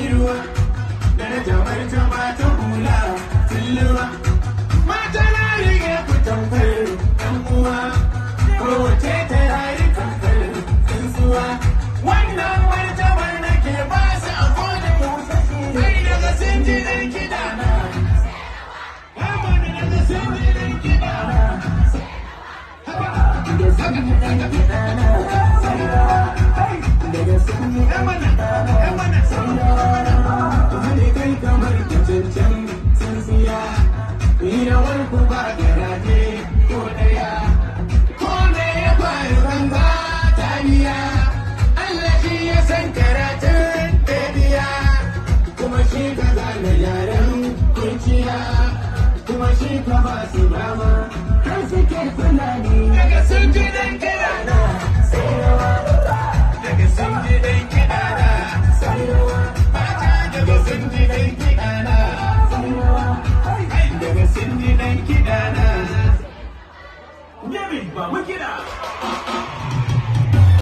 yi ruwa da na jamar jama ta hula tulluwa mata na rige ku tamfar ɗan uwa kowace ta yayi tamfar tsuntsuwa wannan martabar nake ba su a kodin kai daga sun ji ɗan kiɗa na daga sun ji ɗan kiɗa na ku ba garaje ko daya ko me ya faru banza ta biya Allah shi ya san karatun da biya kuma shi ka zana yaren kunciya kuma shi ka ba su dama har suke fulani daga sun ji dan kirana sai rawa daga sun ji dan kirana sai rawa daga sun ji dan kirana sai rawa daga sun ji dan kirana Yami ba mu kiɗa.